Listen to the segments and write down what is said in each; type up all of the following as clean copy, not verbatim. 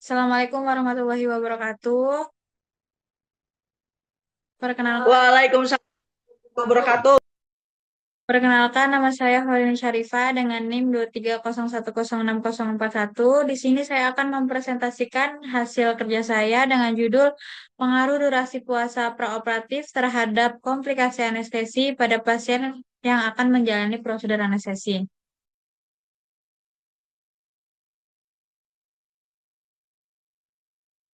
Assalamualaikum warahmatullahi wabarakatuh. Perkenalkan, Waalaikumsalam warahmatullahi wabarakatuh. perkenalkan nama saya Horin Syarifah dengan NIM 230106041. Di sini saya akan mempresentasikan hasil kerja saya dengan judul Pengaruh Durasi Puasa Praoperatif terhadap Komplikasi Anestesi pada Pasien yang akan menjalani prosedur anestesi.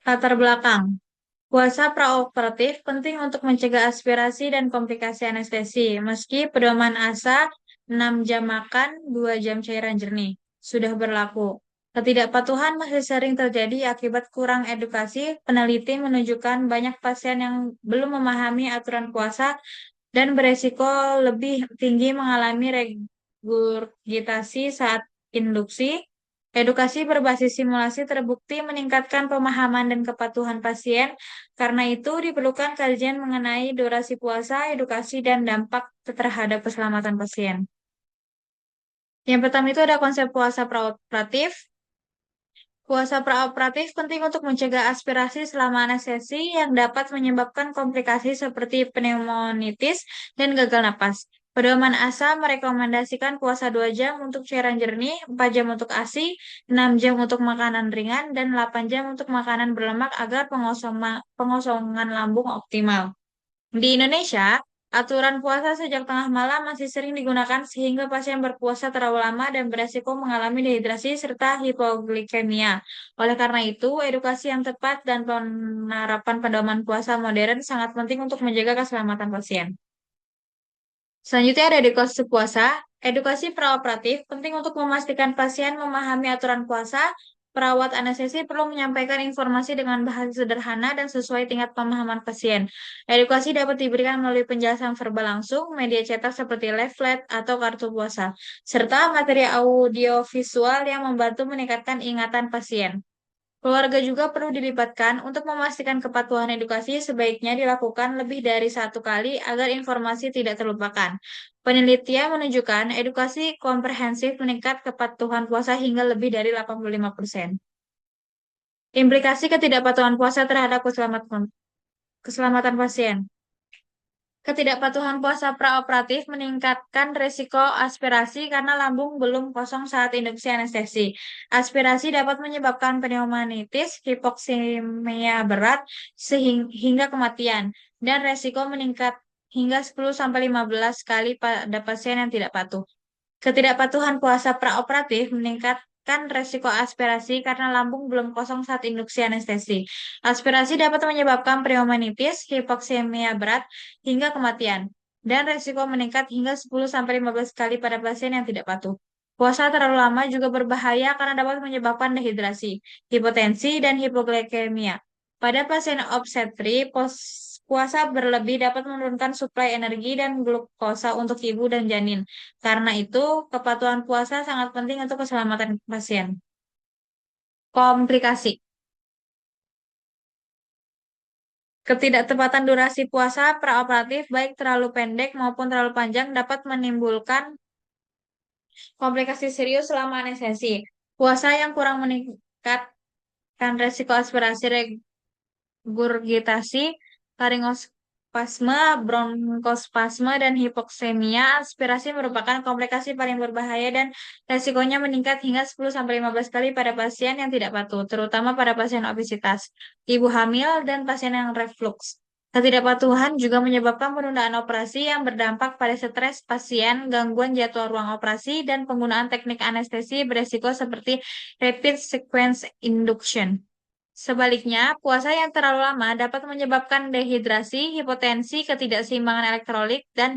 Latar belakang. Puasa praoperatif penting untuk mencegah aspirasi dan komplikasi anestesi, meski pedoman ASA 6 jam makan, 2 jam cairan jernih sudah berlaku. Ketidakpatuhan masih sering terjadi akibat kurang edukasi. Peneliti menunjukkan banyak pasien yang belum memahami aturan puasa dan beresiko lebih tinggi mengalami regurgitasi saat induksi. Edukasi berbasis simulasi terbukti meningkatkan pemahaman dan kepatuhan pasien. Karena itu, diperlukan kajian mengenai durasi puasa, edukasi, dan dampak terhadap keselamatan pasien. Yang pertama itu ada konsep puasa praoperatif. Puasa praoperatif penting untuk mencegah aspirasi selama anestesi yang dapat menyebabkan komplikasi seperti pneumonitis dan gagal napas. Pedoman ASA merekomendasikan puasa 2 jam untuk cairan jernih, 4 jam untuk ASI, 6 jam untuk makanan ringan, dan 8 jam untuk makanan berlemak agar pengosongan lambung optimal. Di Indonesia, aturan puasa sejak tengah malam masih sering digunakan sehingga pasien berpuasa terlalu lama dan beresiko mengalami dehidrasi serta hipoglikemia. Oleh karena itu, edukasi yang tepat dan penerapan pedoman puasa modern sangat penting untuk menjaga keselamatan pasien. Selanjutnya ada edukasi puasa. Edukasi praoperatif penting untuk memastikan pasien memahami aturan puasa. Perawat anestesi perlu menyampaikan informasi dengan bahasa sederhana dan sesuai tingkat pemahaman pasien. Edukasi dapat diberikan melalui penjelasan verbal langsung, media cetak seperti leaflet atau kartu puasa, serta materi audio visual yang membantu meningkatkan ingatan pasien. Keluarga juga perlu dilibatkan untuk memastikan kepatuhan edukasi sebaiknya dilakukan lebih dari satu kali agar informasi tidak terlupakan. Penelitian menunjukkan edukasi komprehensif meningkat kepatuhan puasa hingga lebih dari 85%. Implikasi ketidakpatuhan puasa terhadap keselamatan pasien. Ketidakpatuhan puasa praoperatif meningkatkan risiko aspirasi karena lambung belum kosong saat induksi anestesi. Aspirasi dapat menyebabkan pneumonitis, hipoksimia berat, hingga kematian, dan risiko meningkat hingga 10-15 kali pada pasien yang tidak patuh. Ketidakpatuhan puasa praoperatif meningkatkan resiko aspirasi karena lambung belum kosong saat induksi anestesi. Aspirasi dapat menyebabkan pneumonitis, hipoksemia berat, hingga kematian, dan resiko meningkat hingga 10-15 kali pada pasien yang tidak patuh. Puasa terlalu lama juga berbahaya karena dapat menyebabkan dehidrasi, hipotensi, dan hipoglikemia. Pada pasien obstetri, puasa berlebih dapat menurunkan suplai energi dan glukosa untuk ibu dan janin. Karena itu, kepatuhan puasa sangat penting untuk keselamatan pasien. Komplikasi. Ketidaktepatan durasi puasa praoperatif baik terlalu pendek maupun terlalu panjang dapat menimbulkan komplikasi serius selama anestesi. Puasa yang kurang meningkatkan resiko aspirasi, regurgitasi, faringospasme, bronkospasme, dan hipoksemia. Aspirasi merupakan komplikasi paling berbahaya dan resikonya meningkat hingga 10-15 kali pada pasien yang tidak patuh, terutama pada pasien obesitas, ibu hamil, dan pasien yang refluks. Ketidakpatuhan juga menyebabkan penundaan operasi yang berdampak pada stres pasien, gangguan jadwal ruang operasi, dan penggunaan teknik anestesi beresiko seperti rapid sequence induction. Sebaliknya, puasa yang terlalu lama dapat menyebabkan dehidrasi, hipotensi, ketidakseimbangan elektrolit, dan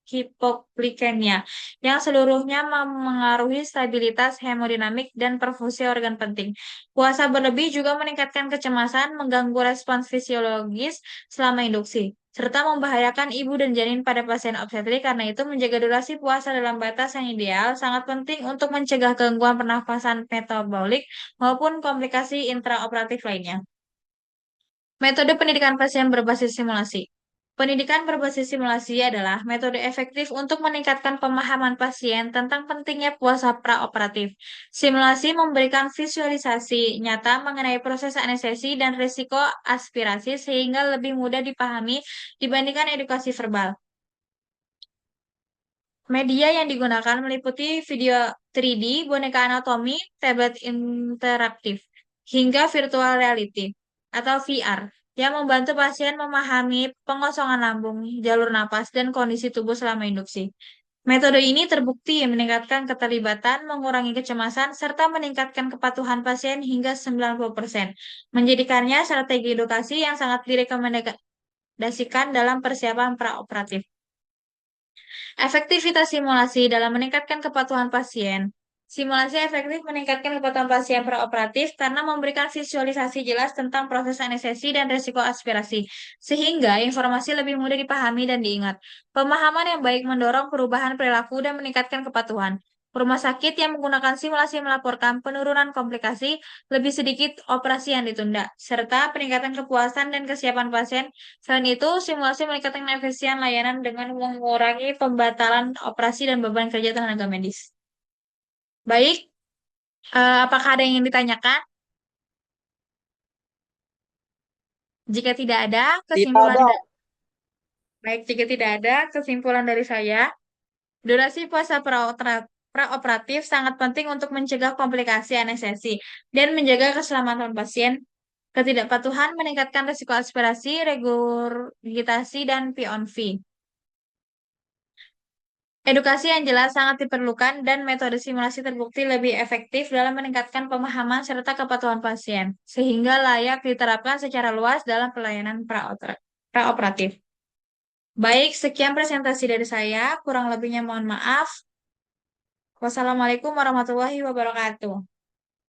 hipoglikemia, yang seluruhnya memengaruhi stabilitas hemodinamik dan perfusi organ penting. Puasa berlebih juga meningkatkan kecemasan, mengganggu respons fisiologis selama induksi, serta membahayakan ibu dan janin pada pasien obstetrik. Karena itu, menjaga durasi puasa dalam batas yang ideal sangat penting untuk mencegah gangguan pernafasan metabolik maupun komplikasi intraoperatif lainnya. Metode pendidikan pasien berbasis simulasi. Pendidikan berbasis simulasi adalah metode efektif untuk meningkatkan pemahaman pasien tentang pentingnya puasa praoperatif. Simulasi memberikan visualisasi nyata mengenai proses anestesi dan risiko aspirasi sehingga lebih mudah dipahami dibandingkan edukasi verbal. Media yang digunakan meliputi video 3D, boneka anatomi, tablet interaktif, hingga virtual reality atau VR yang membantu pasien memahami pengosongan lambung, jalur napas, dan kondisi tubuh selama induksi. Metode ini terbukti meningkatkan keterlibatan, mengurangi kecemasan, serta meningkatkan kepatuhan pasien hingga 90%, menjadikannya strategi edukasi yang sangat direkomendasikan dalam persiapan praoperatif. Efektivitas simulasi dalam meningkatkan kepatuhan pasien. Simulasi efektif meningkatkan kepatuhan pasien preoperatif karena memberikan visualisasi jelas tentang proses anestesi dan risiko aspirasi, sehingga informasi lebih mudah dipahami dan diingat. Pemahaman yang baik mendorong perubahan perilaku dan meningkatkan kepatuhan. Rumah sakit yang menggunakan simulasi melaporkan penurunan komplikasi, lebih sedikit operasi yang ditunda, serta peningkatan kepuasan dan kesiapan pasien. Selain itu, simulasi meningkatkan efisien layanan dengan mengurangi pembatalan operasi dan beban kerja tenaga medis. Baik, apakah ada yang ingin ditanyakan? Jika tidak ada, Tidak ada. baik, jika tidak ada, kesimpulan dari saya, durasi puasa praoperatif sangat penting untuk mencegah komplikasi anestesi dan menjaga keselamatan pasien. Ketidakpatuhan meningkatkan risiko aspirasi, regurgitasi, dan PONV. Edukasi yang jelas sangat diperlukan dan metode simulasi terbukti lebih efektif dalam meningkatkan pemahaman serta kepatuhan pasien, sehingga layak diterapkan secara luas dalam pelayanan praoperatif. Baik, sekian presentasi dari saya. Kurang lebihnya mohon maaf. Wassalamualaikum warahmatullahi wabarakatuh.